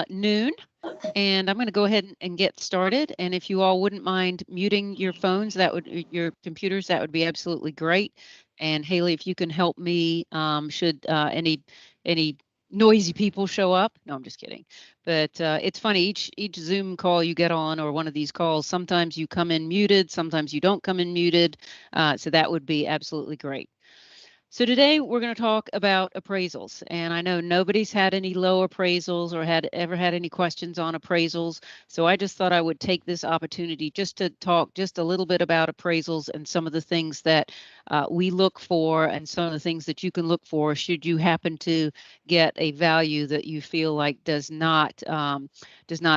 Noon, and I'm going to go ahead and get started. And if you all wouldn't mind muting your phones, your computers, that would be absolutely great. And Haley, if you can help me, should any noisy people show up? No, I'm just kidding. But it's funny. Each Zoom call you get on, or one of these calls, sometimes you come in muted, sometimes you don't come in muted. So that would be absolutely great. So today we're going to talk about appraisals, and I know nobody's had any low appraisals or had ever had any questions on appraisals. So I just thought I would take this opportunity just to talk just a little bit about appraisals and some of the things that we look for, and some of the things that you can look for should you happen to get a value that you feel like does not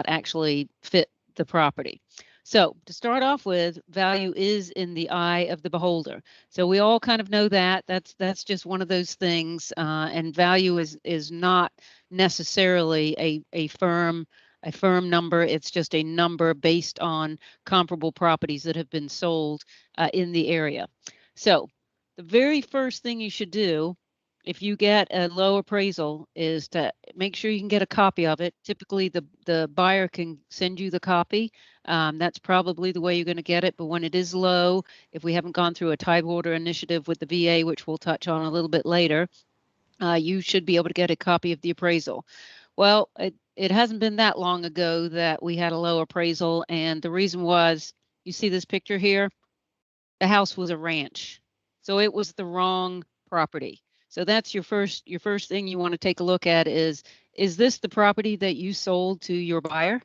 actually fit the property. So to start off with, value is in the eye of the beholder. So we all kind of know that. That's just one of those things. And value is not necessarily a firm number. It's just a number based on comparable properties that have been sold in the area. So the very first thing you should do if you get a low appraisal is to make sure you can get a copy of it. Typically, the buyer can send you the copy. That's probably the way you're going to get it. But when it is low, if we haven't gone through a type order initiative with the VA, which we'll touch on a little bit later, you should be able to get a copy of the appraisal. Well, it hasn't been that long ago that we had a low appraisal, and the reason was, you see this picture here? The house was a ranch, so it was the wrong property. So that's your first thing you want to take a look at is this the property that you sold to your buyer?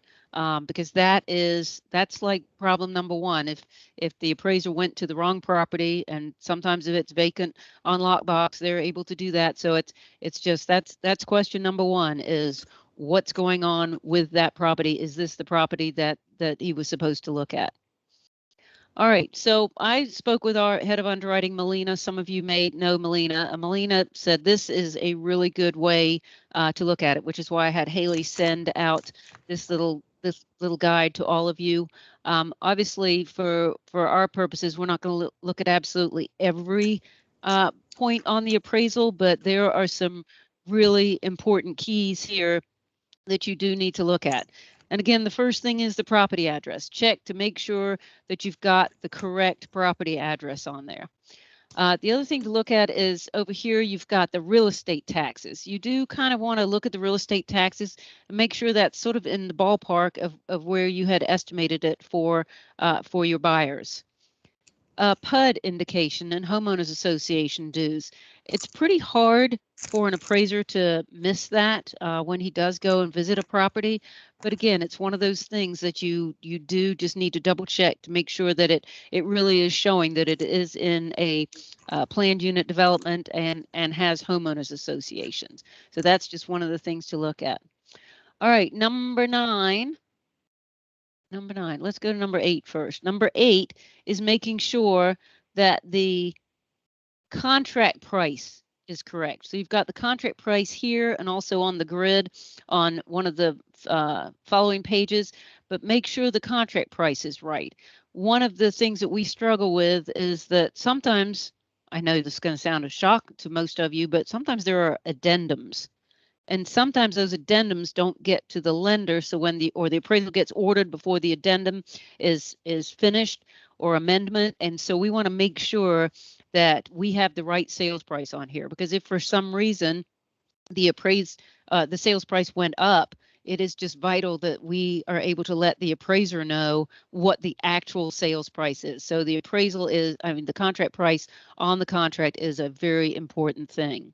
Because that's like problem number one. If the appraiser went to the wrong property, and sometimes if it's vacant on lockbox, they're able to do that. So it's just that's question number one is what's going on with that property? Is this the property that he was supposed to look at? All right. So I spoke with our head of underwriting, Melina. Some of you may know Melina. Melina said this is a really good way to look at it, which is why I had Haley send out this little guide to all of you. Obviously, for our purposes, we're not going to look at absolutely every point on the appraisal, but there are some really important keys here that you do need to look at. And again, the first thing is the property address. Check to make sure that you've got the correct property address on there. The other thing to look at is over here, you've got the real estate taxes. You do kind of want to look at the real estate taxes and make sure that's sort of in the ballpark of where you had estimated it for your buyers. PUD indication and homeowners association dues. It's pretty hard for an appraiser to miss that when he does go and visit a property. But again, it's one of those things that you do just need to double check to make sure that it really is showing that it is in a planned unit development and has homeowners associations. So that's just one of the things to look at. All right, number nine. Number nine. Let's go to number 8 first. Number 8 is making sure that the contract price is correct. So you've got the contract price here and also on the grid on one of the following pages, but make sure the contract price is right. One of the things that we struggle with is that sometimes, I know this is going to sound a shock to most of you, but sometimes there are addendums. And sometimes those addendums don't get to the lender. So when the appraisal gets ordered before the addendum is finished or amendment. And so we want to make sure that we have the right sales price on here, because if for some reason the sales price went up, it is just vital that we are able to let the appraiser know what the actual sales price is. So the the contract price on the contract is a very important thing.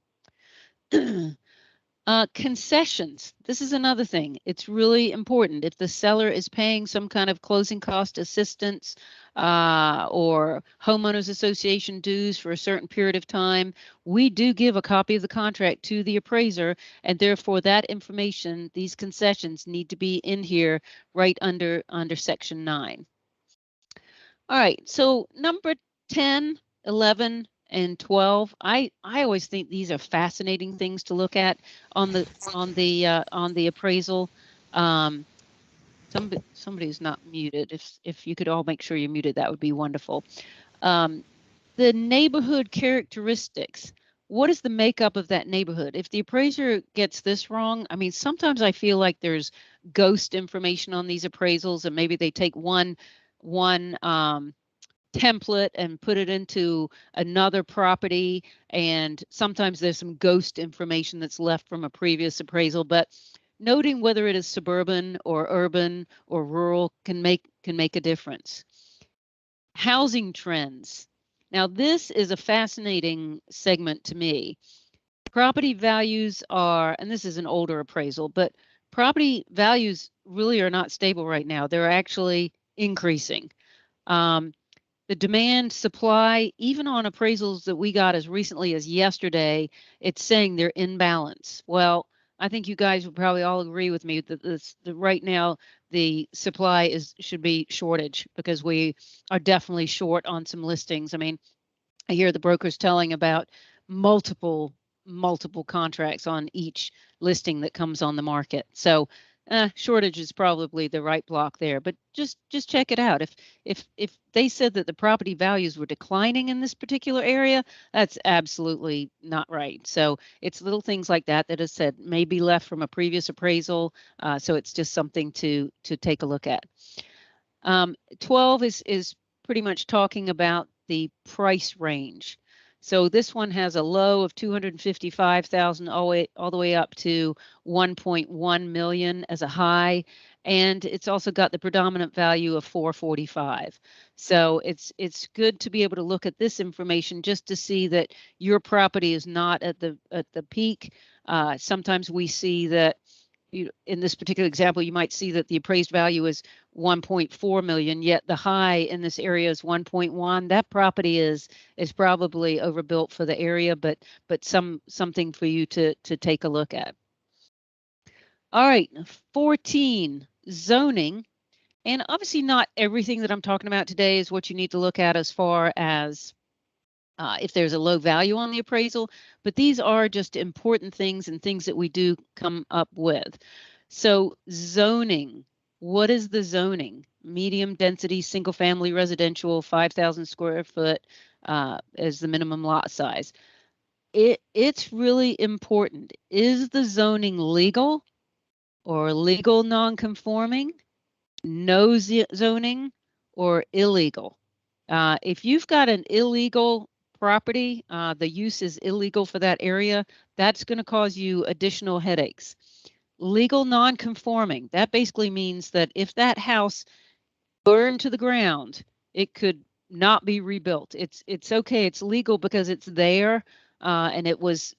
Concessions. This is another thing. It's really important. If the seller is paying some kind of closing cost assistance or homeowners association dues for a certain period of time, we do give a copy of the contract to the appraiser, and therefore that information, these concessions, need to be in here right under section 9. All right, so number 10, 11, and 12. I always think these are fascinating things to look at on the appraisal. Somebody's not muted. If you could all make sure you're muted, that would be wonderful. The neighborhood characteristics. what is the makeup of that neighborhood? If the appraiser gets this wrong, I mean, sometimes I feel like there's ghost information on these appraisals, and maybe they take one template and put it into another property, and sometimes there's some ghost information that's left from a previous appraisal. But noting whether it is suburban or urban or rural can make a difference. Housing trends. Now, this is a fascinating segment to me. Property values are, and this is an older appraisal, but property values really are not stable right now. They're actually increasing. Um, the demand supply, even on appraisals that we got as recently as yesterday, it's saying they're in balance. Well, I think you guys would probably all agree with me that right now the supply should be shortage, because we are definitely short on some listings. I mean, I hear the brokers telling about multiple contracts on each listing that comes on the market. So shortage is probably the right block there. But just check it out. If they said that the property values were declining in this particular area, that's absolutely not right. So it's little things like that that is said may be left from a previous appraisal. So it's just something to take a look at. 12 is pretty much talking about the price range. So this one has a low of 255,000 all the way up to 1.1 million as a high, and it's also got the predominant value of 445. So it's good to be able to look at this information just to see that your property is not at the peak. Sometimes we see that in this particular example, you might see that the appraised value is 1.4 million, yet the high in this area is 1.1. That property is probably overbuilt for the area, but something for you to take a look at. All right, 14, zoning. And obviously not everything that I'm talking about today is what you need to look at as far as if there's a low value on the appraisal, but these are just important things and things that we do come up with. So zoning, what is the zoning? Medium density, single family residential, 5,000 square foot as the minimum lot size. It's really important. Is the zoning legal or legal non-conforming, no zoning, or illegal? If you've got an illegal property, the use is illegal for that area, that's going to cause you additional headaches. Legal non-conforming, that basically means that if that house burned to the ground, it could not be rebuilt. It's okay. It's legal because it's there, and it was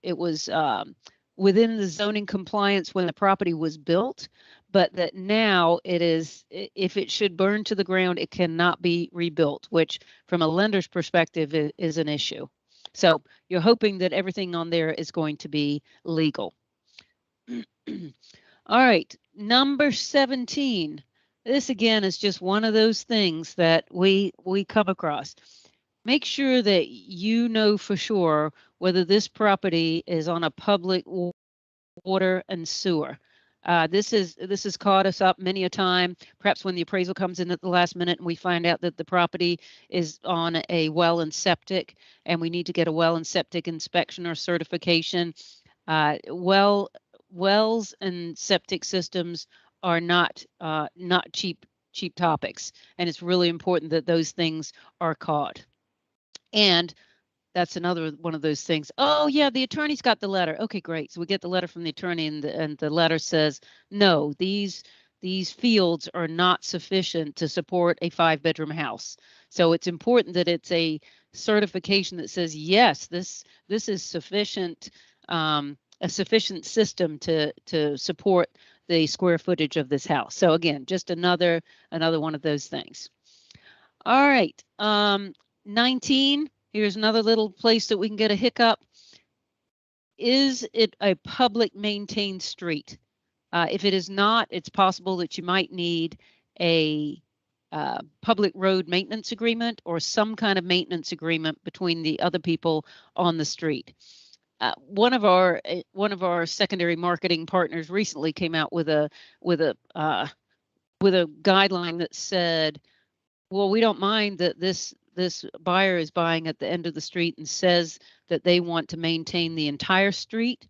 within the zoning compliance when the property was built. But that now it is, if it should burn to the ground, it cannot be rebuilt, which from a lender's perspective is an issue. So you're hoping that everything on there is going to be legal. All right, number 17. This again is just one of those things that we come across. Make sure that you know for sure whether this property is on a public water and sewer. This has caught us up many a time, perhaps when the appraisal comes in at the last minute and we find out that the property is on a well and septic, and we need to get a well and septic inspection or certification. Wells and septic systems are not cheap topics, and it's really important that those things are caught. And that's another one of those things. Oh yeah, the attorney's got the letter. Okay, great. So we get the letter from the attorney, and the letter says, no, these fields are not sufficient to support a 5-bedroom house. So it's important that it's a certification that says, yes, this is sufficient, a sufficient system to support the square footage of this house. So again, just another one of those things. All right, 19. Here's another little place that we can get a hiccup. Is it a public maintained street? If it is not, it's possible that you might need a public road maintenance agreement or some kind of maintenance agreement between the other people on the street. One of our secondary marketing partners recently came out with a guideline that said, well, we don't mind that this this buyer is buying at the end of the street and says that they want to maintain the entire street,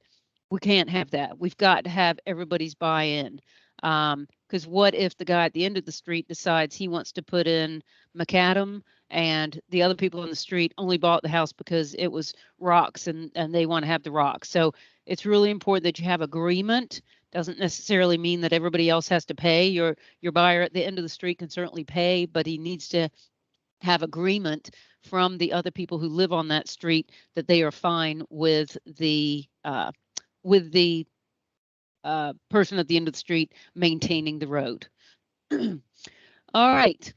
we can't have that. We've got to have everybody's buy-in. Because what if the guy at the end of the street decides he wants to put in macadam, and the other people on the street only bought the house because it was rocks and they want to have the rocks. So it's really important that you have agreement. Doesn't necessarily mean that everybody else has to pay. Your buyer at the end of the street can certainly pay, but he needs to have agreement from the other people who live on that street that they are fine with the person at the end of the street maintaining the road. All right.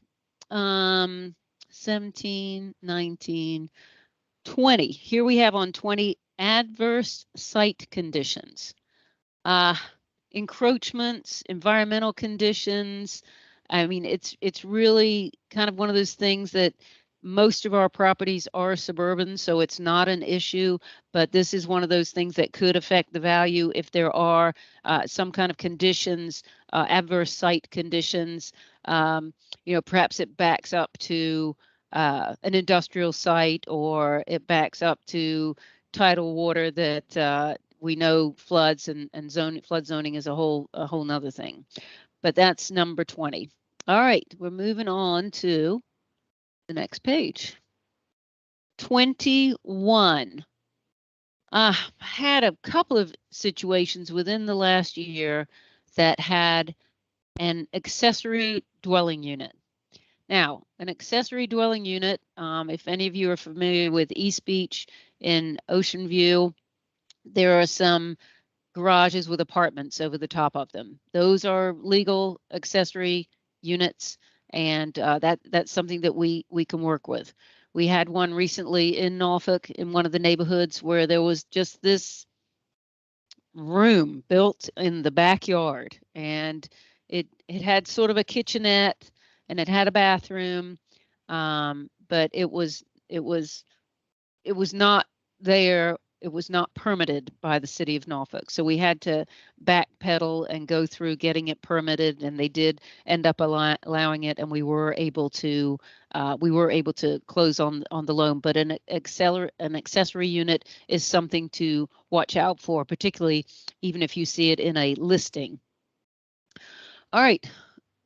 17, 19, 20. Here we have on 20 adverse site conditions. Encroachments, environmental conditions. I mean, it's really kind of one of those things that most of our properties are suburban, so it's not an issue, but this is one of those things that could affect the value if there are some kind of conditions, adverse site conditions. Perhaps it backs up to an industrial site, or it backs up to tidal water that we know floods and flood zoning is a whole nother thing. But that's number 20. All right, we're moving on to the next page. 21. I had a couple of situations within the last year that had an accessory dwelling unit. Now, an accessory dwelling unit, if any of you are familiar with East Beach in Ocean View, there are some garages with apartments over the top of them. Those are legal accessory units, and that's something that we can work with. We had one recently in Norfolk in one of the neighborhoods where there was just this room built in the backyard, and it had sort of a kitchenette and it had a bathroom, but it was not there. It was not permitted by the city of Norfolk. So we had to backpedal and go through getting it permitted, and they did end up allowing it, and we were able to close on the loan. But an accessory unit is something to watch out for, particularly even if you see it in a listing. All right,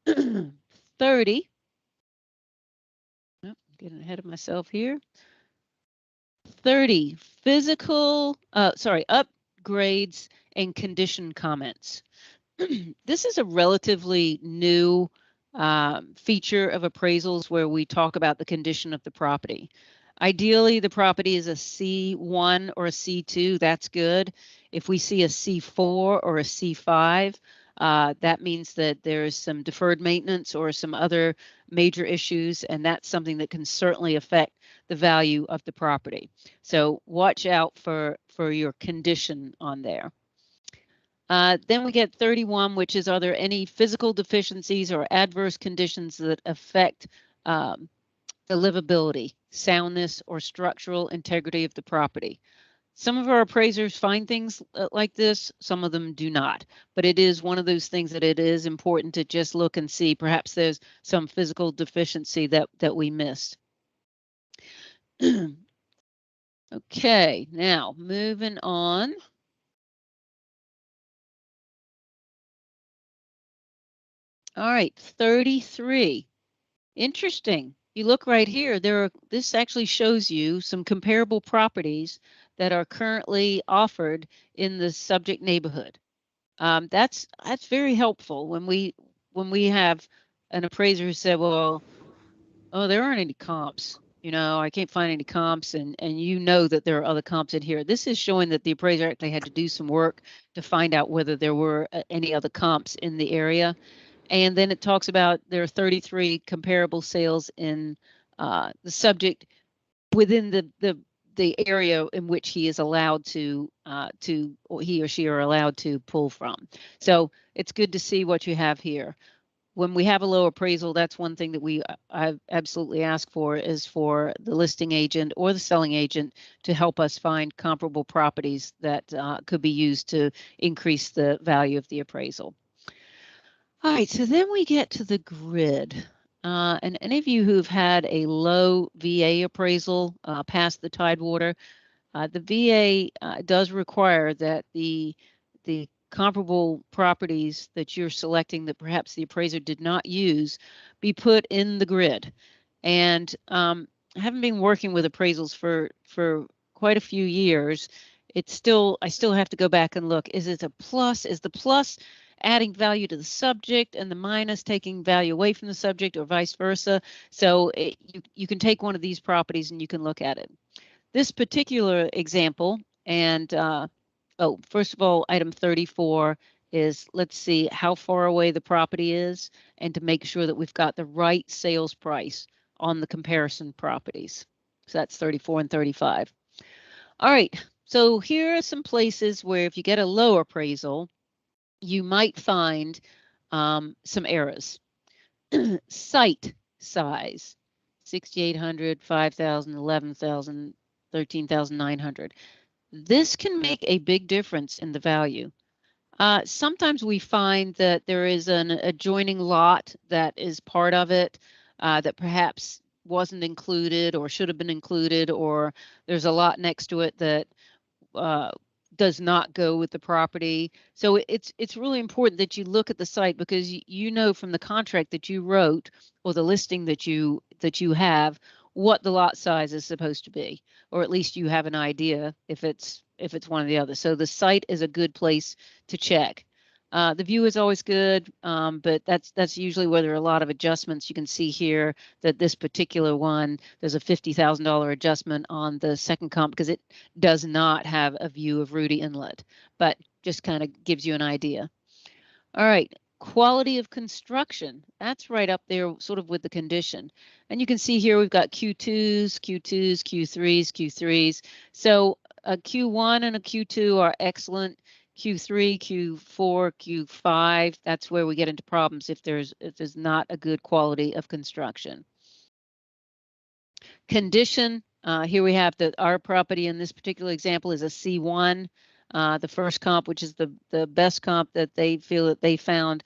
30. Oh, getting ahead of myself here. 30, upgrades and condition comments. This is a relatively new feature of appraisals where we talk about the condition of the property. Ideally, the property is a C1 or a C2, that's good. If we see a C4 or a C5, that means that there is some deferred maintenance or some other major issues, and that's something that can certainly affect the value of the property. So watch out for your condition on there. Then we get 31, which is, are there any physical deficiencies or adverse conditions that affect the livability, soundness, or structural integrity of the property? Some of our appraisers find things like this, some of them do not, but it is one of those things that it is important to just look and see. Perhaps there's some physical deficiency that we missed. Okay, now moving on. All right, 33. Interesting. You look right here, this actually shows you some comparable properties that are currently offered in the subject neighborhood. That's very helpful when we have an appraiser who said, well, oh, there aren't any comps. I can't find any comps, and you know that there are other comps in here. This is showing that the appraiser actually had to do some work to find out whether there were any other comps in the area. And then it talks about there are 33 comparable sales in the subject within the area in which he is allowed to or he or she are allowed to pull from. So it's good to see what you have here. When we have a low appraisal, that's one thing that I absolutely ask for, is for the listing agent or the selling agent to help us find comparable properties that could be used to increase the value of the appraisal. All right, so then we get to the grid. And any of you who've had a low VA appraisal past the Tidewater, the VA does require that the comparable properties that you're selecting that perhaps the appraiser did not use be put in the grid. And I haven't been working with appraisals for quite a few years. I still have to go back and look. Is it a plus? Is the plus adding value to the subject and the minus taking value away from the subject, or vice versa? So you can take one of these properties and you can look at it. This particular example, and first of all, item 34 is, let's see how far away the property is and to make sure that we've got the right sales price on the comparison properties. So that's 34 and 35. All right, so here are some places where if you get a low appraisal, you might find some errors. Site size, 6,800, 5,000, 11,000, 13,900. This can make a big difference in the value. Sometimes we find that there is an adjoining lot that is part of it that perhaps wasn't included or should have been included, or there's a lot next to it that uh, does not go with the property. So it's really important that you look at the site, because you know from the contract that you wrote or the listing that you have what the lot size is supposed to be, or at least you have an idea if it's one or the other. So the site is a good place to check. The view is always good, but that's usually where there are a lot of adjustments. You can see here that this particular one, there's a $50,000 adjustment on the second comp because it does not have a view of Rudy Inlet, but just kind of gives you an idea. All right, quality of construction. That's right up there sort of with the condition. And you can see here we've got Q2s, Q2s, Q3s, Q3s. So a Q1 and a Q2 are excellent. Q3, Q4, Q5, that's where we get into problems if there's not a good quality of construction. Condition, here we have that our property in this particular example is a C1. The first comp, which is the best comp that they feel that they found,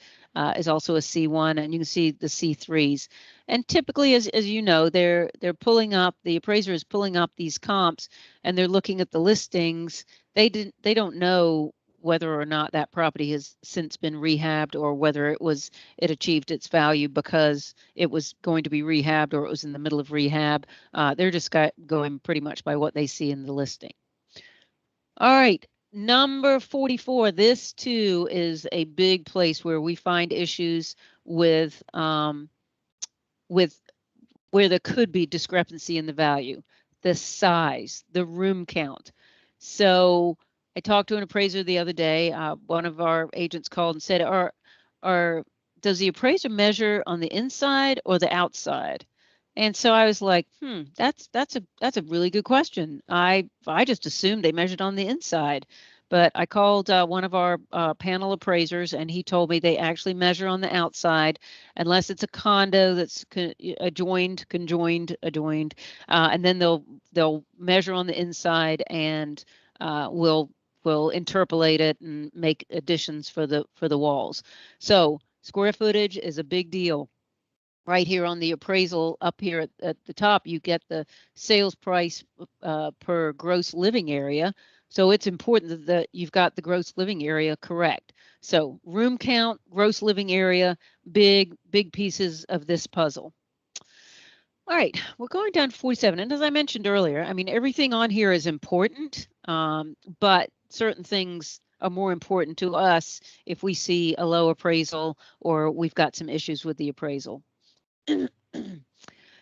is also a C1, and you can see the C3s. And typically, as you know, they're pulling up, the appraiser is pulling up these comps, and they're looking at the listings. They don't know whether or not that property has since been rehabbed, or whether it achieved its value because it was going to be rehabbed or it was in the middle of rehab. They're just going pretty much by what they see in the listing. All right, number 44. This too is a big place where we find issues with where there could be discrepancy in the value, the size, the room count. So I talked to an appraiser the other day. One of our agents called and said, does the appraiser measure on the inside or the outside? And so I was like, that's a really good question. I just assumed they measured on the inside. But I called one of our panel appraisers, and he told me they actually measure on the outside, unless it's a condo that's conjoined, and then they'll measure on the inside, and we'll interpolate it and make additions for the walls. So square footage is a big deal. Right here on the appraisal up here at the top, you get the sales price per gross living area. So it's important that you've got the gross living area correct. So room count, gross living area, big pieces of this puzzle. All right, we're going down to 47. And as I mentioned earlier, I mean, everything on here is important, but certain things are more important to us if we see a low appraisal or we've got some issues with the appraisal.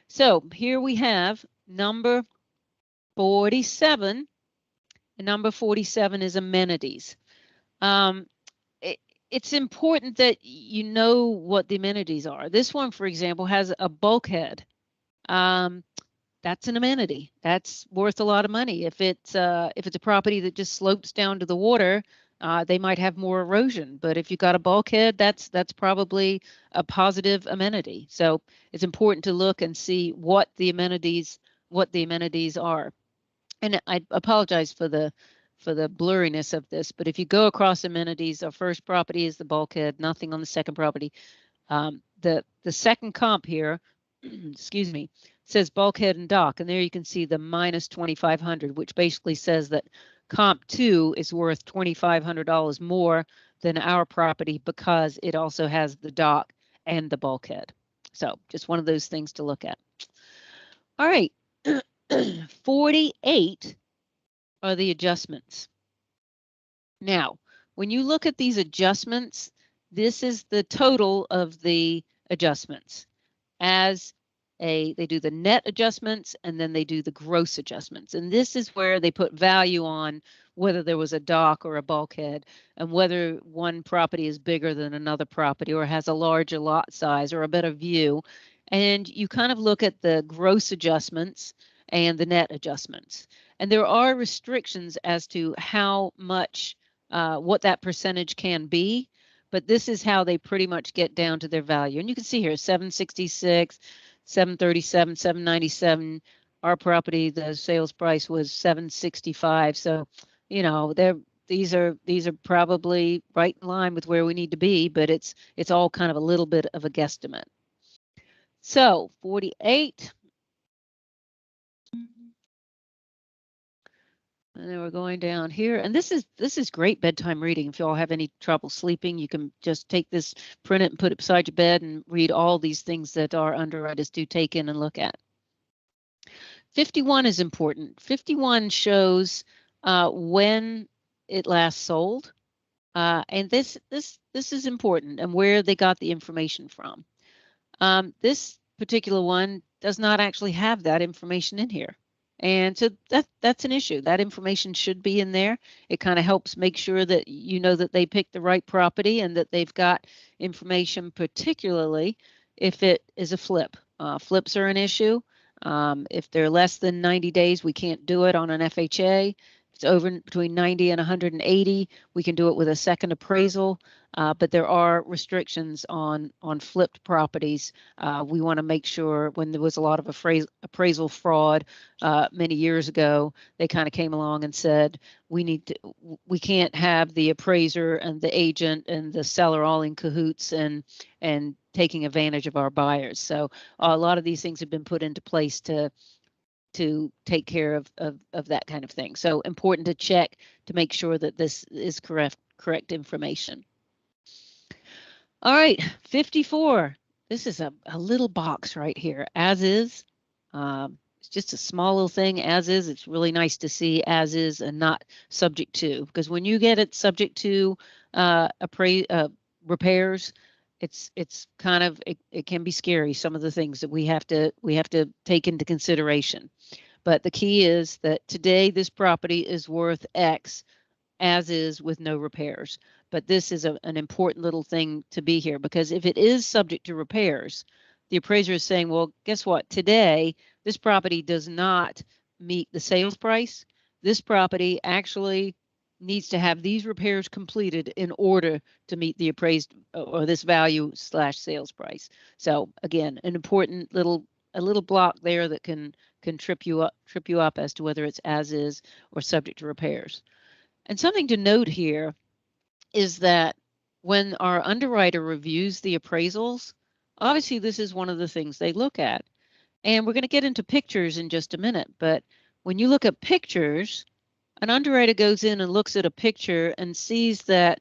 So here we have number 47. And number 47 is amenities. It's important that you know what the amenities are. This one, for example, has a bulkhead. That's an amenity. That's worth a lot of money. If it's a property that just slopes down to the water, they might have more erosion. But if you've got a bulkhead, that's probably a positive amenity. So it's important to look and see what the amenities are. And I apologize for the blurriness of this, but if you go across amenities, our first property is the bulkhead, nothing on the second property. the second comp here, excuse me, says bulkhead and dock, and there you can see the minus 2,500, which basically says that comp 2 is worth $2,500 more than our property because it also has the dock and the bulkhead. So just one of those things to look at. All right, 48 are the adjustments. Now, when you look at these adjustments, this is the total of the adjustments. They do the net adjustments and then they do the gross adjustments. And this is where they put value on whether there was a dock or a bulkhead and whether one property is bigger than another property or has a larger lot size or a better view. And you kind of look at the gross adjustments and the net adjustments. And there are restrictions as to how much, what that percentage can be. But this is how they pretty much get down to their value. And you can see here, 766, 737, 797. Our property, the sales price was 765. So, you know, these are probably right in line with where we need to be, but it's all kind of a little bit of a guesstimate. So 48. And then we're going down here, and this is great bedtime reading. If you all have any trouble sleeping, you can just take this, print it, and put it beside your bed, and read all these things that our underwriters do take in and look at. 51 is important. 51 shows when it last sold, and this is important and where they got the information from. This particular one does not actually have that information in here. And so that's an issue. That information should be in there. It kind of helps make sure that you know that they picked the right property and that they've got information, particularly if it is a flip. Flips are an issue. If they're less than 90 days, we can't do it on an FHA. If it's over between 90 and 180, we can do it with a second appraisal. But there are restrictions on flipped properties. We want to make sure when there was a lot of appraisal fraud many years ago, they kind of came along and said, we can't have the appraiser and the agent and the seller all in cahoots and taking advantage of our buyers. So a lot of these things have been put into place to take care of that kind of thing. So important to check to make sure that this is correct information. All right, 54. This is a little box right here, as is. It's just a small little thing, as is. It's really nice to see as is and not subject to, because when you get it subject to repairs, it's kind of, it can be scary, some of the things that we have to take into consideration. But the key is that today this property is worth X, as is, with no repairs. But this is an important little thing to be here, because if it is subject to repairs, the appraiser is saying, well, guess what? Today, this property does not meet the sales price. This property actually needs to have these repairs completed in order to meet the appraised or this value / sales price. So again, an important little block there that can trip you up as to whether it's as is or subject to repairs. And something to note here is that when our underwriter reviews the appraisals, obviously this is one of the things they look at. And we're going to get into pictures in just a minute, but when you look at pictures, an underwriter goes in and looks at a picture and sees that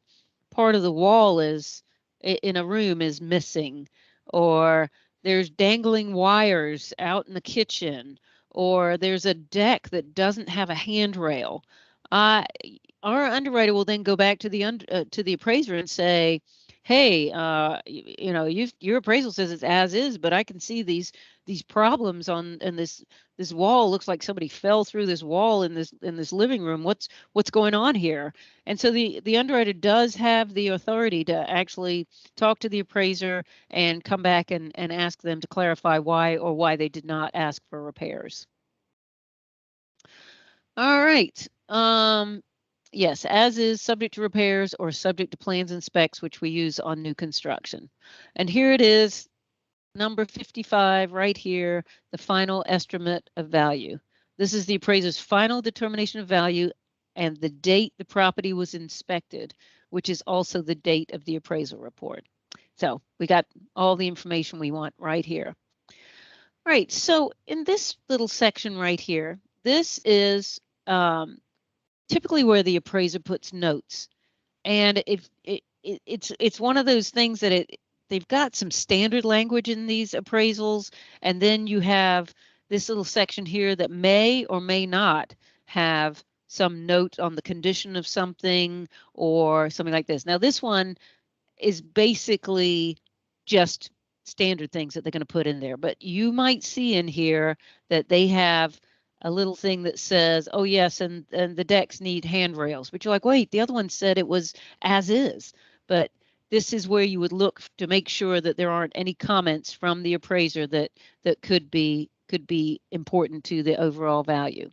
part of the wall is in a room is missing, or there's dangling wires out in the kitchen, or there's a deck that doesn't have a handrail. Our underwriter will then go back to the appraiser and say, hey, you know, your appraisal says it's as is, but I can see these problems and this wall looks like somebody fell through this wall in this living room. What's going on here? And so the underwriter does have the authority to actually talk to the appraiser and come back and ask them to clarify why they did not ask for repairs. All right. Yes, as is, subject to repairs or subject to plans and specs, which we use on new construction. And here it is, number 55 right here, the final estimate of value. This is the appraiser's final determination of value and the date the property was inspected, which is also the date of the appraisal report. So we got all the information we want right here. All right, so in this little section right here, this is typically where the appraiser puts notes. And if it's one of those things that they've got some standard language in these appraisals, and then you have this little section here that may or may not have some note on the condition of something or something like this. Now this one is basically just standard things that they're going to put in there, but you might see in here that they have a little thing that says, oh yes, and the decks need handrails, but you're like, wait, the other one said it was as is. But this is where you would look to make sure that there aren't any comments from the appraiser that could be important to the overall value.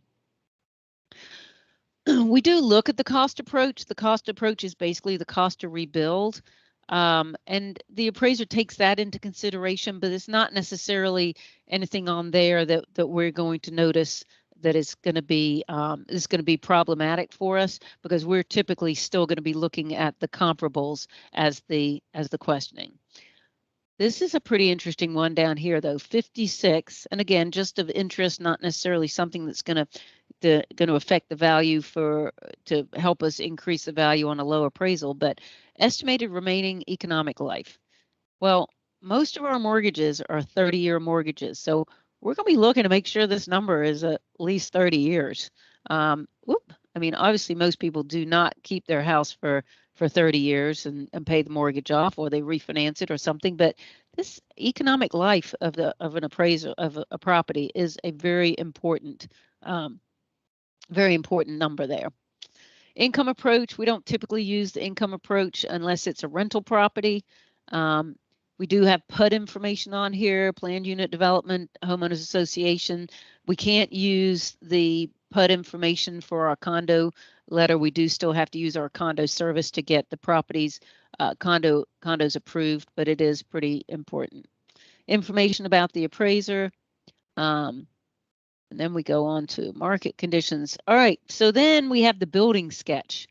We do look at the cost approach. The cost approach is basically the cost to rebuild. And the appraiser takes that into consideration, but it's not necessarily anything on there that we're going to notice that is going to be problematic for us, because we're typically still going to be looking at the comparables as the questioning. This is a pretty interesting one down here, though, 56. And again, just of interest, not necessarily something that's going to affect the value to help us increase the value on a low appraisal, but estimated remaining economic life. Well, most of our mortgages are 30-year mortgages, so we're going to be looking to make sure this number is at least 30 years. I mean, obviously, most people do not keep their house for 30 years and pay the mortgage off, or they refinance it or something. But this economic life of an appraisal of a property is a very important number there. Income approach, we don't typically use the income approach unless it's a rental property. We do have PUD information on here, planned unit development, homeowners association. We can't use the PUD information for our condo letter. We do still have to use our condo service to get the properties condos approved, but it is pretty important. Information about the appraiser. And then we go on to market conditions. All right, so then we have the building sketch.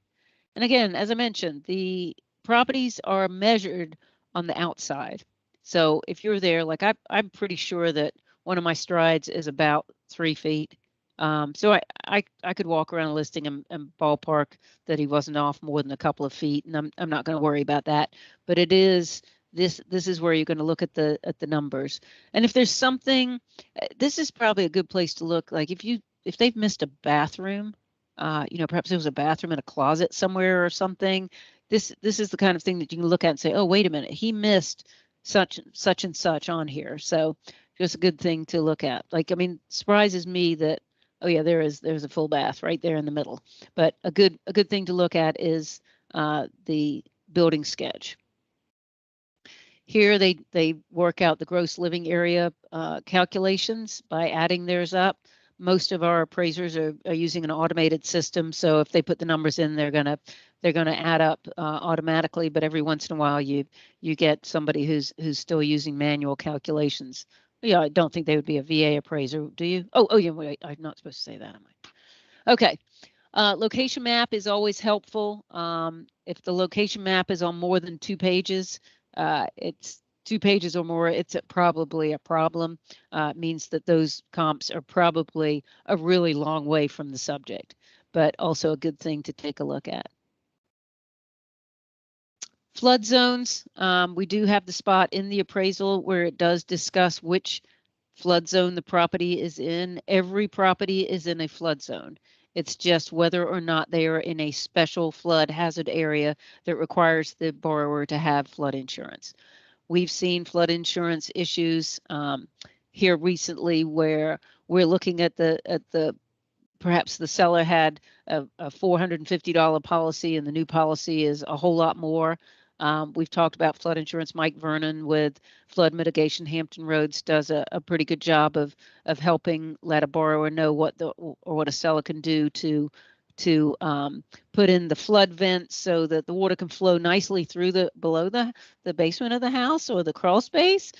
And again, as I mentioned, the properties are measured on the outside. So if you're there, like I'm pretty sure that one of my strides is about 3 feet. So I could walk around a listing and ballpark that he wasn't off more than a couple of feet, and I'm not going to worry about that. But it is this is where you're going to look at the numbers. And if there's something, this is probably a good place to look. Like if they've missed a bathroom, perhaps there was a bathroom in a closet somewhere or something. This is the kind of thing that you can look at and say, oh, wait a minute, he missed such and such on here. So just a good thing to look at. Like, I mean, surprises me that, oh yeah, there's a full bath right there in the middle. But a good thing to look at is the building sketch. Here they work out the gross living area calculations by adding theirs up. Most of our appraisers are using an automated system, so if they put the numbers in, they're gonna add up automatically. But every once in a while, you get somebody who's still using manual calculations. Yeah, I don't think they would be a VA appraiser, do you? Oh yeah, wait, I'm not supposed to say that, am I? Okay. Location map is always helpful. If the location map is on more than 2 pages, it's 2 pages or more, it's probably a problem. It means that those comps are probably a really long way from the subject, but also a good thing to take a look at. Flood zones, we do have the spot in the appraisal where it does discuss which flood zone the property is in. Every property is in a flood zone. It's just whether or not they are in a special flood hazard area that requires the borrower to have flood insurance. We've seen flood insurance issues here recently where we're looking at perhaps the seller had a $450 policy and the new policy is a whole lot more. We've talked about flood insurance. Mike Vernon with Flood Mitigation Hampton Roads does a pretty good job of helping let a borrower know what a seller can do to put in the flood vents so that the water can flow nicely through below the basement of the house or the crawl space.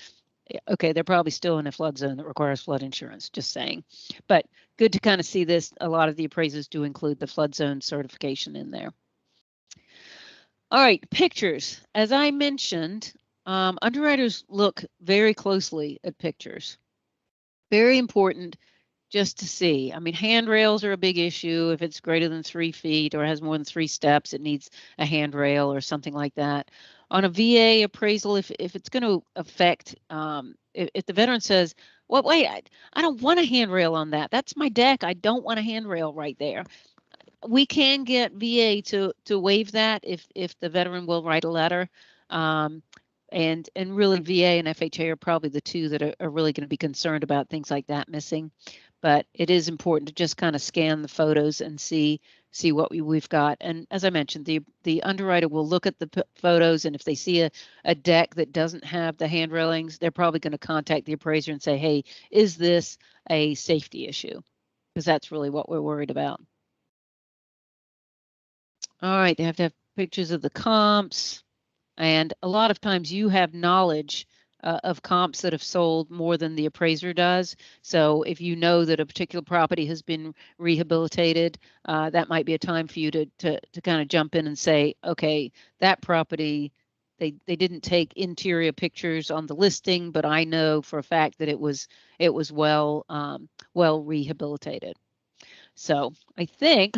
Okay, they're probably still in a flood zone that requires flood insurance, just saying. But good to kind of see this. A lot of the appraisers do include the flood zone certification in there. All right, pictures. As I mentioned, Underwriters look very closely at pictures. Very important just to see. I mean, handrails are a big issue. If it's greater than 3 feet or has more than 3 steps, it needs a handrail or something like that. On a VA appraisal, if it's going to affect, if the veteran says, well, wait, I don't want a handrail on that. That's my deck. I don't want a handrail right there. We can get VA to waive that if the veteran will write a letter. And really VA and FHA are probably the two that are really going to be concerned about things like that missing. But it is important to just kind of scan the photos and see what we've got. And as I mentioned, the underwriter will look at the photos, and if they see a deck that doesn't have the hand railings, they're probably going to contact the appraiser and say, hey, is this a safety issue? Because that's really what we're worried about. All right, they have to have pictures of the comps. And a lot of times you have knowledge of comps that have sold more than the appraiser does. So if you know that a particular property has been rehabilitated, that might be a time for you to kind of jump in and say, okay, that property, they didn't take interior pictures on the listing, but I know for a fact that it was well rehabilitated. So I think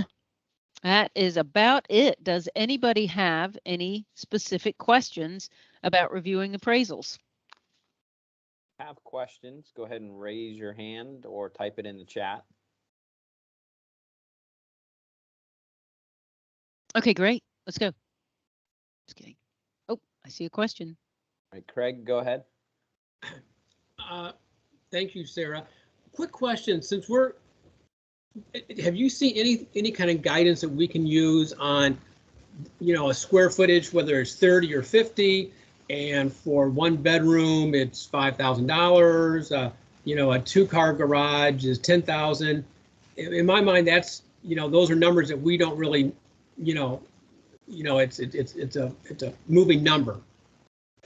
that is about it. Does anybody have any specific questions about reviewing appraisals? Have questions, go ahead and raise your hand or type it in the chat. Okay, great. Let's go. Just kidding. Oh, I see a question. All right, Craig, go ahead. Thank you, Sarah. Quick question, since have you seen any kind of guidance that we can use on, a square footage, whether it's 30 or 50, and for one bedroom, it's $5,000, a 2-car garage is $10,000. In my mind, that's, those are numbers that we don't really, it's a moving number.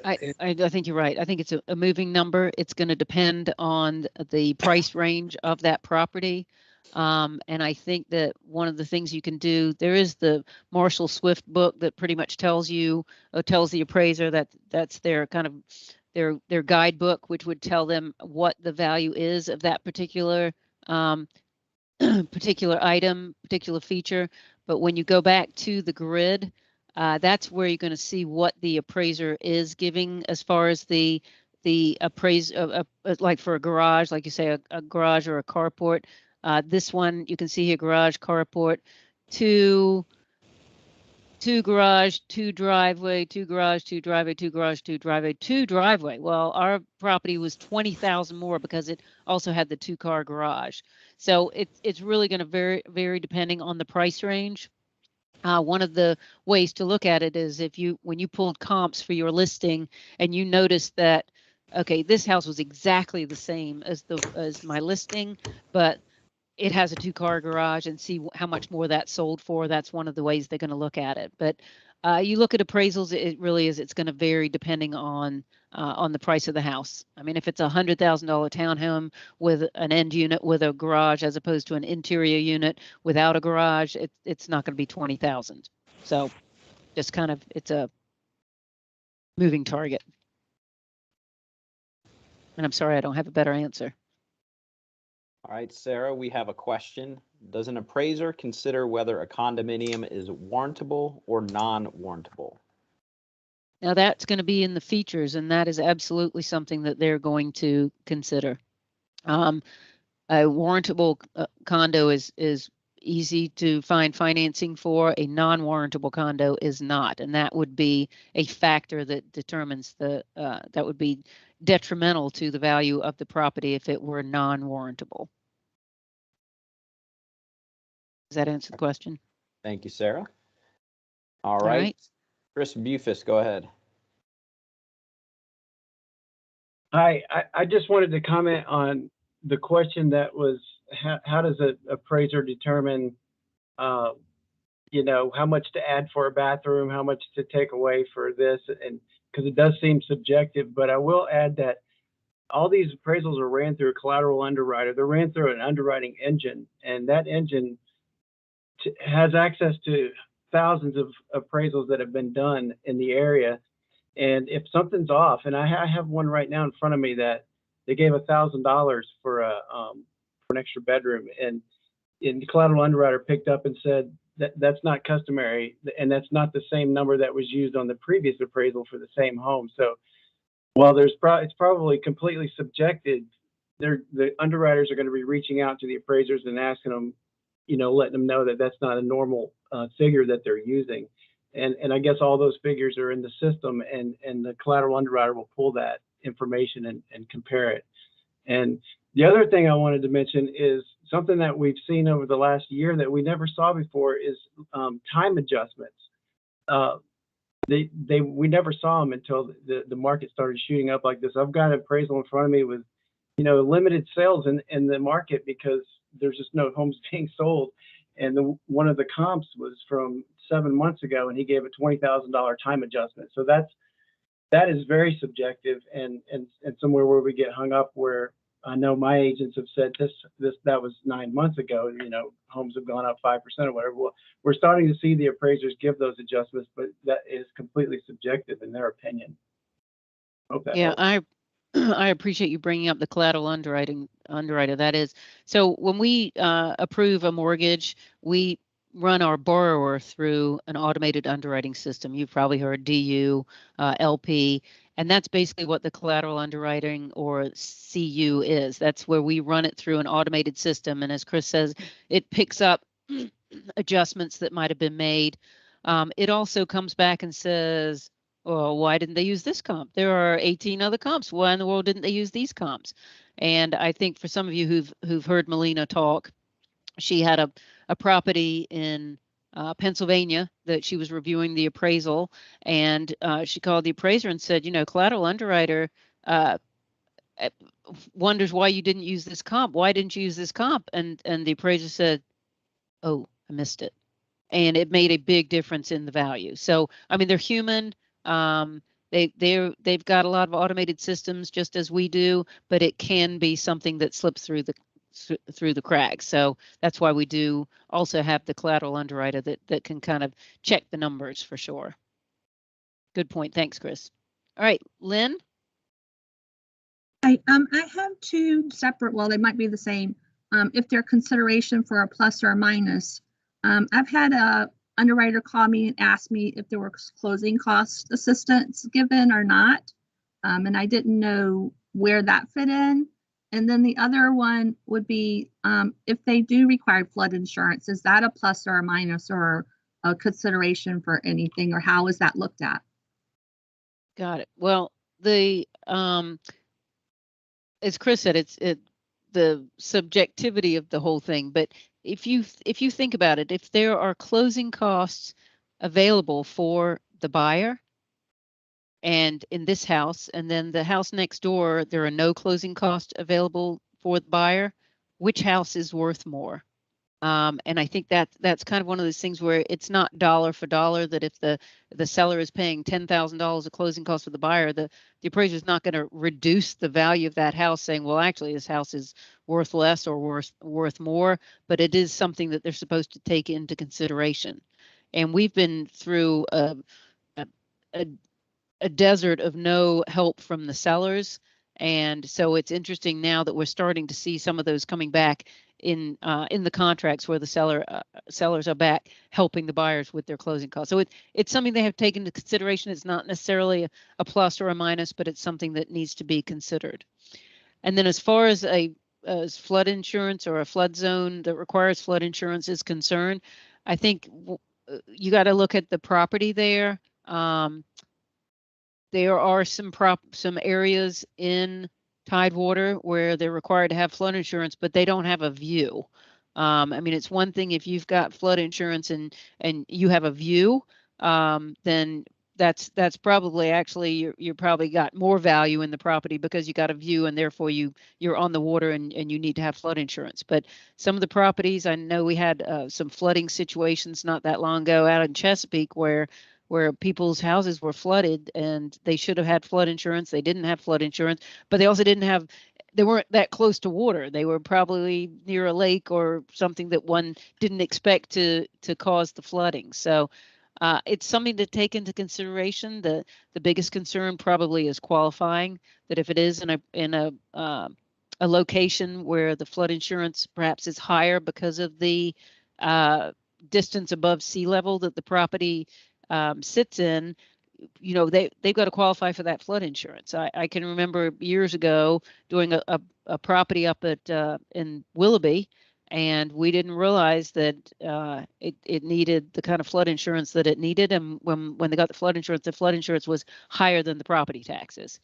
I think you're right. I think it's a moving number. It's going to depend on the price range of that property. And I think that one of the things you can do, there is the Marshall Swift book that pretty much tells the appraiser that that's their kind of their guidebook, which would tell them what the value is of that particular particular item, particular feature. But when you go back to the grid, that's where you're going to see what the appraiser is giving as far as the like for a garage, like you say, a garage or a carport. This one, you can see here, garage, carport, two garage, 2 driveway, 2 garage, 2 driveway, 2 garage, 2 driveway, 2 driveway. Well, our property was 20,000 more because it also had the 2-car garage. So it's really going to vary depending on the price range. One of the ways to look at it is when you pulled comps for your listing and you noticed that, okay, this house was exactly the same as my listing, but it has a 2-car garage, and see how much more that sold for. That's one of the ways they're going to look at it. But you look at appraisals, it really is. It's going to vary depending on the price of the house. I mean, if it's a $100,000 townhome with an end unit with a garage, as opposed to an interior unit without a garage, it's not going to be 20,000. So just kind of, it's a moving target. And I'm sorry, I don't have a better answer. All right, Sarah, we have a question. Does an appraiser consider whether a condominium is warrantable or non-warrantable? Now that's going to be in the features, and that is absolutely something that they're going to consider. A warrantable condo is easy to find financing for. A non-warrantable condo is not, and that would be a factor that determines that would be detrimental to the value of the property if it were non-warrantable. Does that answer the question? Thank you, Sarah. All right. Chris Bufus, go ahead. Hi, I just wanted to comment on the question that was, how does an appraiser determine, how much to add for a bathroom, how much to take away for this, and because it does seem subjective. But I will add that all these appraisals are ran through a collateral underwriter. They're ran through an underwriting engine, and that engine has access to thousands of appraisals that have been done in the area. And if something's off, and I have one right now in front of me that they gave $1,000 for an extra bedroom, and the collateral underwriter picked up and said that that's not customary, and that's not the same number that was used on the previous appraisal for the same home. So while it's probably completely subjective, the underwriters are going to be reaching out to the appraisers and asking them, letting them know that that's not a normal figure that they're using. And I guess all those figures are in the system, and the collateral underwriter will pull that information and compare it. And the other thing I wanted to mention is something that we've seen over the last year that we never saw before is time adjustments. We never saw them until the market started shooting up like this. I've got an appraisal in front of me with, limited sales in the market because there's just no homes being sold. And one of the comps was from 7 months ago, and he gave a $20,000 time adjustment. So that is very subjective, and somewhere where we get hung up, where I know my agents have said that was 9 months ago, homes have gone up 5% or whatever. Well, we're starting to see the appraisers give those adjustments, but that is completely subjective in their opinion. Hope that helps. I appreciate you bringing up the collateral underwriter. That is, so when we approve a mortgage, we run our borrower through an automated underwriting system. You've probably heard DU, LP, and that's basically what the collateral underwriting, or CU, is. That's where we run it through an automated system. And as Chris says, it picks up adjustments that might have been made. It also comes back and says, well, why didn't they use this comp? There are 18 other comps. Why in the world didn't they use these comps? And I think for some of you who've heard Melina talk, she had a property in Pennsylvania that she was reviewing the appraisal, and she called the appraiser and said, collateral underwriter wonders why you didn't use this comp. Why didn't you use this comp? And the appraiser said, oh, I missed it. And it made a big difference in the value. So, I mean, they're human. They've got a lot of automated systems just as we do, but it can be something that slips through the cracks. So that's why we do also have the collateral underwriter that can kind of check the numbers for sure. Good point. Thanks, Chris. All right, Lynn. I have two separate, well, they might be the same. If they're consideration for a plus or a minus. I've had a underwriter call me and ask me if there were closing cost assistance given or not. And I didn't know where that fit in. And then the other one would be if they do require flood insurance, is that a plus or a minus or a consideration for anything, or how is that looked at? Got it. Well, as Chris said, it's the subjectivity of the whole thing. But if you think about it, if there are closing costs available for the buyer, and in this house, and then the house next door, there are no closing costs available for the buyer, which house is worth more? And I think that's kind of one of those things where it's not dollar for dollar, that if the seller is paying $10,000 of closing costs for the buyer, the appraiser is not going to reduce the value of that house saying, well, actually this house is worth less or worth more, but it is something that they're supposed to take into consideration. And we've been through a desert of no help from the sellers. And so it's interesting now that we're starting to see some of those coming back in the contracts where the sellers are back helping the buyers with their closing costs. So it's something they have taken into consideration. It's not necessarily a plus or a minus, but it's something that needs to be considered. And then as far as as flood insurance or a flood zone that requires flood insurance is concerned, I think you got to look at the property there. There are some areas in Tidewater where they're required to have flood insurance, but they don't have a view. I mean, it's one thing if you've got flood insurance and you have a view, then that's probably actually you're probably got more value in the property because you got a view and therefore you're on the water and you need to have flood insurance. But some of the properties, I know we had some flooding situations not that long ago out in Chesapeake where people's houses were flooded and they should have had flood insurance. They didn't have flood insurance, but they also they weren't that close to water. They were probably near a lake or something that one didn't expect to cause the flooding. So it's something to take into consideration. The biggest concern probably is qualifying. That if it is in a location where the flood insurance perhaps is higher because of the distance above sea level that the property sits in, you know, they've got to qualify for that flood insurance. I can remember years ago doing a property up at in Willoughby, and we didn't realize that it needed the kind of flood insurance that it needed. And when they got the flood insurance was higher than the property taxes,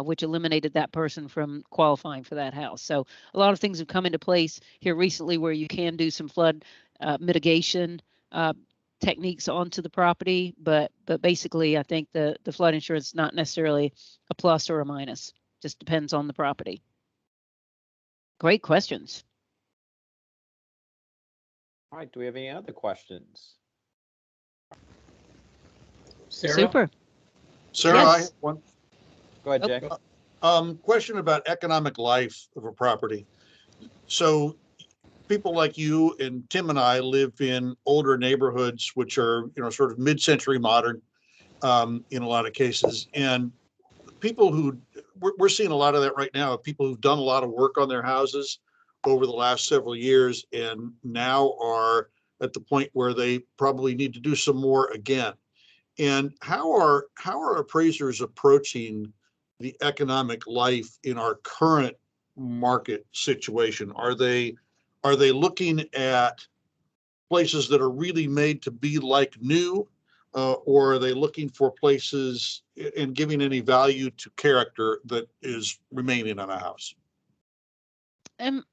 which eliminated that person from qualifying for that house. So a lot of things have come into place here recently where you can do some flood mitigation techniques onto the property, but basically I think the flood insurance is not necessarily a plus or a minus. Just depends on the property. Great questions. All right, do we have any other questions? Sarah? Super. Sarah, Yes. I have one Go ahead, Jay. question about economic life of a property. So people like you and Tim and I live in older neighborhoods, which are, sort of mid-century modern in a lot of cases. And people who, we're seeing a lot of that right now, people who've done a lot of work on their houses over the last several years and now are at the point where they probably need to do some more again. And how are appraisers approaching the economic life in our current market situation? Are they looking at places that are really made to be like new, or are they looking for places and giving any value to character that is remaining on a house?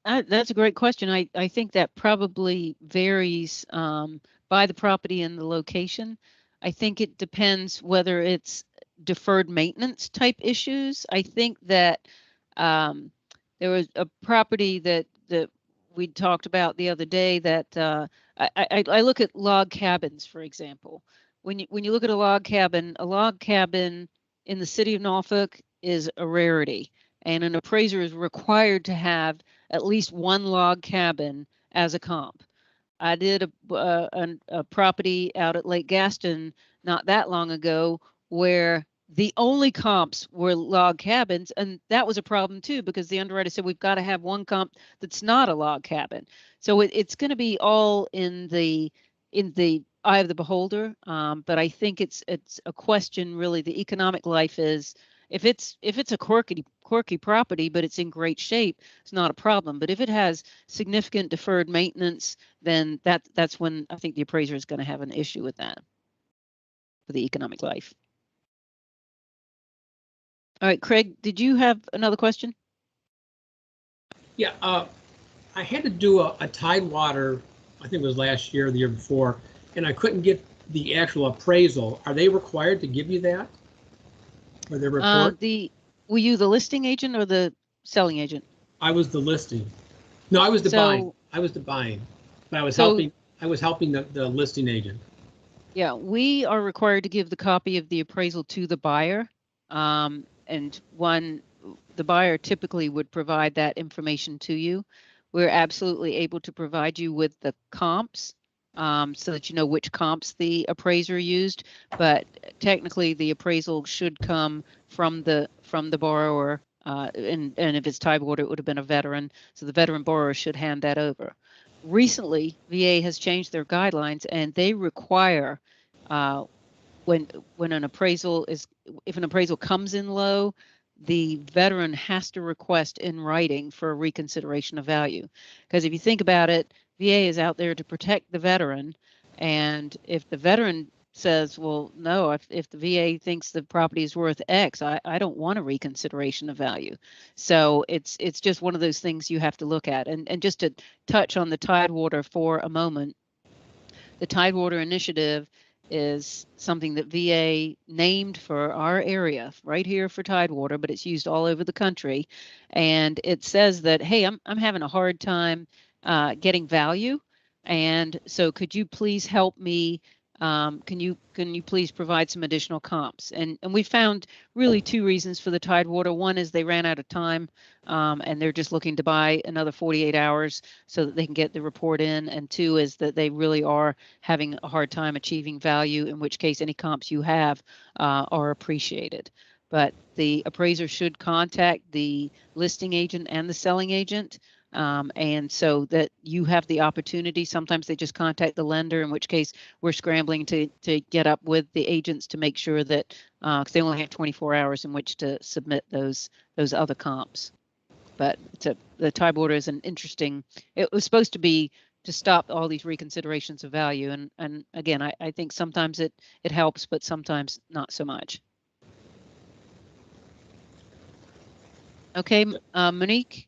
That's a great question. I think that probably varies by the property and the location. I think it depends whether it's deferred maintenance type issues. I think that there was a property that we talked about the other day that I look at log cabins, for example. When you look at a log cabin in the city of Norfolk is a rarity, and an appraiser is required to have at least one log cabin as a comp. I did a property out at Lake Gaston not that long ago where the only comps were log cabins, and that was a problem too because the underwriter said we've got to have one comp that's not a log cabin. So it's going to be all in the eye of the beholder. But I think it's a question really. The economic life is if it's a quirky property, but it's in great shape, it's not a problem. But if it has significant deferred maintenance, then that's when I think the appraiser is going to have an issue with that for the economic life. All right, Craig, did you have another question? Yeah, I had to do a Tidewater, I think it was last year or the year before, and I couldn't get the actual appraisal. Are they required to give you that? Or their report? Were you the listing agent or the selling agent? I was the listing. No, I was the buying. I was the buying, but I was helping. I was helping the listing agent. Yeah, we are required to give the copy of the appraisal to the buyer, and the buyer typically would provide that information to you. We're absolutely able to provide you with the comps, so that you know which comps the appraiser used. But technically, the appraisal should come from the borrower, and if it's Tidewater, it would have been a veteran. So the veteran borrower should hand that over. Recently, VA has changed their guidelines, and they require when an appraisal if an appraisal comes in low, the veteran has to request in writing for a reconsideration of value. Because if you think about it, VA is out there to protect the veteran, and if the veteran says, well, no, if the VA thinks the property is worth X, I don't want a reconsideration of value. So it's just one of those things you have to look at. And just to touch on the Tidewater for a moment, the Tidewater initiative is something that VA named for our area right here for Tidewater, but it's used all over the country. And it says that, hey, I'm having a hard time getting value. And so could you please help me Can you please provide some additional comps? And we found really two reasons for the Tidewater. One is they ran out of time, and they're just looking to buy another 48 hours so that they can get the report in. And two is that they really are having a hard time achieving value, in which case any comps you have are appreciated. But the appraiser should contact the listing agent and the selling agent. And so that you have the opportunity. Sometimes they just contact the lender, in which case we're scrambling to get up with the agents to make sure that, because they only have 24 hours in which to submit those other comps. But the Tidewater is an interesting, it was supposed to be to stop all these reconsiderations of value. And again, I think sometimes it helps, but sometimes not so much. Okay, Monique?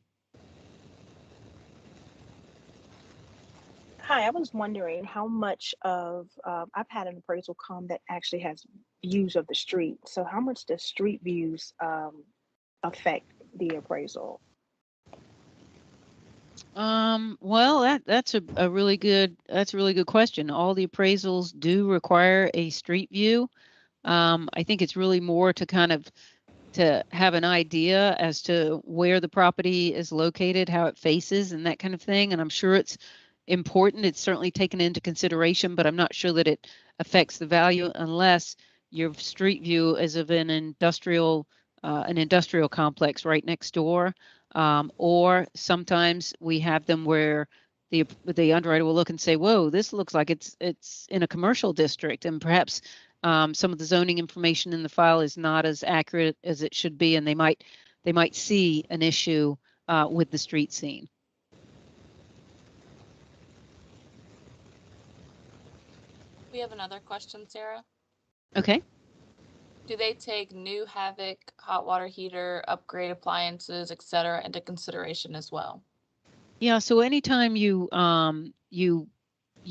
Hi, I was wondering how much of, I've had an appraisal come that actually has views of the street. So how much does street views affect the appraisal? Well, that's a really good question. All the appraisals do require a street view. I think it's really more to kind of to have an idea as to where the property is located, how it faces, and that kind of thing. And I'm sure it's important. It's certainly taken into consideration, but I'm not sure that it affects the value unless your street view is of an industrial complex right next door. Or sometimes we have them where the underwriter will look and say, "Whoa, this looks like it's in a commercial district," and perhaps some of the zoning information in the file is not as accurate as it should be, and they might see an issue with the street scene. We have another question, Sarah. Okay. Do they take new Havoc hot water heater, upgrade appliances, etc., into consideration as well? Yeah. So anytime you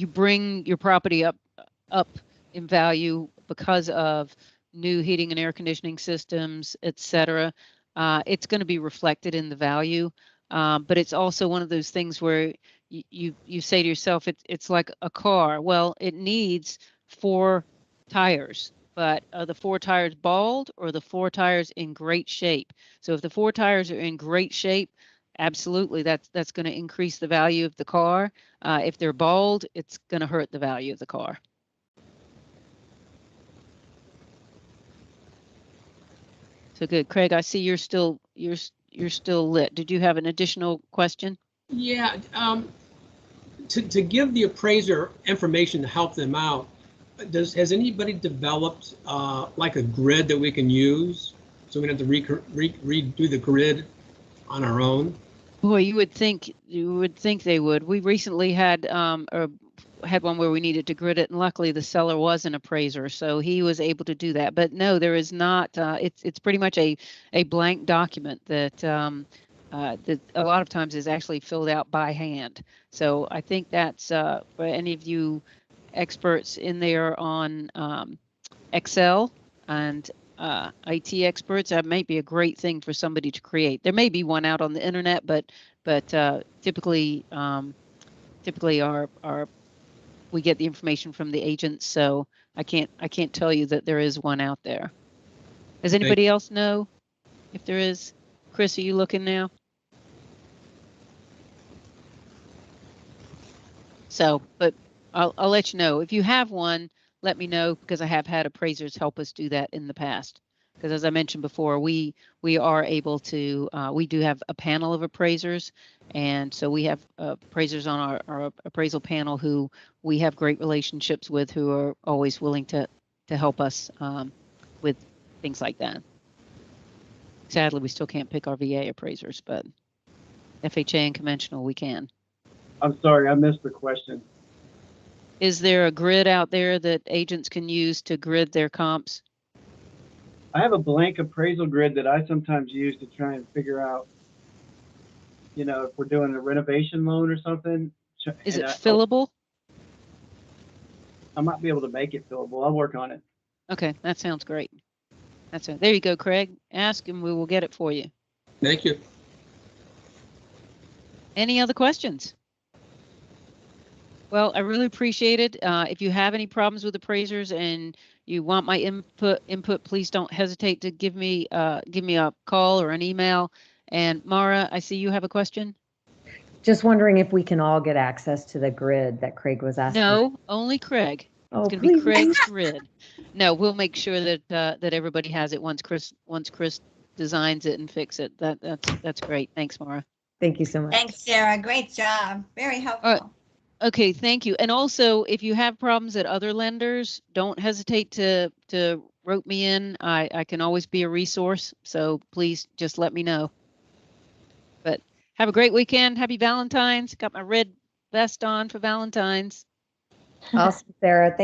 bring your property up in value because of new heating and air conditioning systems, etc., it's going to be reflected in the value. But it's also one of those things where you say to yourself, it's like a car. Well, it needs 4 tires, but are the 4 tires bald or the 4 tires in great shape? So if the 4 tires are in great shape, absolutely, that's going to increase the value of the car. If they're bald, it's going to hurt the value of the car. So good, Craig. I see you're still lit. Did you have an additional question? Yeah, to give the appraiser information to help them out, has anybody developed like a grid that we can use so we don't have to redo the grid on our own? Boy, you would think they would. We recently had one where we needed to grid it, and luckily the seller was an appraiser, so he was able to do that. But no, there is not. It's pretty much a blank document that that a lot of times is actually filled out by hand. So I think that's for any of you experts in there on Excel and IT experts, that might be a great thing for somebody to create. There may be one out on the internet, but typically we get the information from the agents, so I can't tell you that there is one out there. Does anybody else know if there is? Chris, are you looking now? So, but I'll let you know if you have one. Let me know, because I have had appraisers help us do that in the past. Because as I mentioned before, we are able to, we do have a panel of appraisers. And so we have appraisers on our appraisal panel who we have great relationships with, who are always willing to help us with things like that. Sadly, we still can't pick our VA appraisers, but FHA and conventional, we can. I'm sorry, I missed the question. Is there a grid out there that agents can use to grid their comps? I have a blank appraisal grid that I sometimes use to try and figure out, you know, if we're doing a renovation loan or something. Is it fillable? I might be able to make it fillable. I'll work on it. Okay, that sounds great. There you go, Craig. Ask and we will get it for you. Thank you. Any other questions? Well, I really appreciate it. If you have any problems with appraisers and you want my input, please don't hesitate to give me a call or an email. And Mara, I see you have a question. Just wondering if we can all get access to the grid that Craig was asking. No, only Craig. Oh, It's going to be please. Craig's grid. No, we'll make sure that that everybody has it once Chris designs it and fix it. That's great. Thanks, Mara. Thank you so much. Thanks, Sarah. Great job. Very helpful. Okay, thank you. And also, if you have problems at other lenders, don't hesitate to rope me in. I can always be a resource. So please just let me know. But have a great weekend. Happy Valentine's. Got my red vest on for Valentine's. Awesome, Sarah. Thank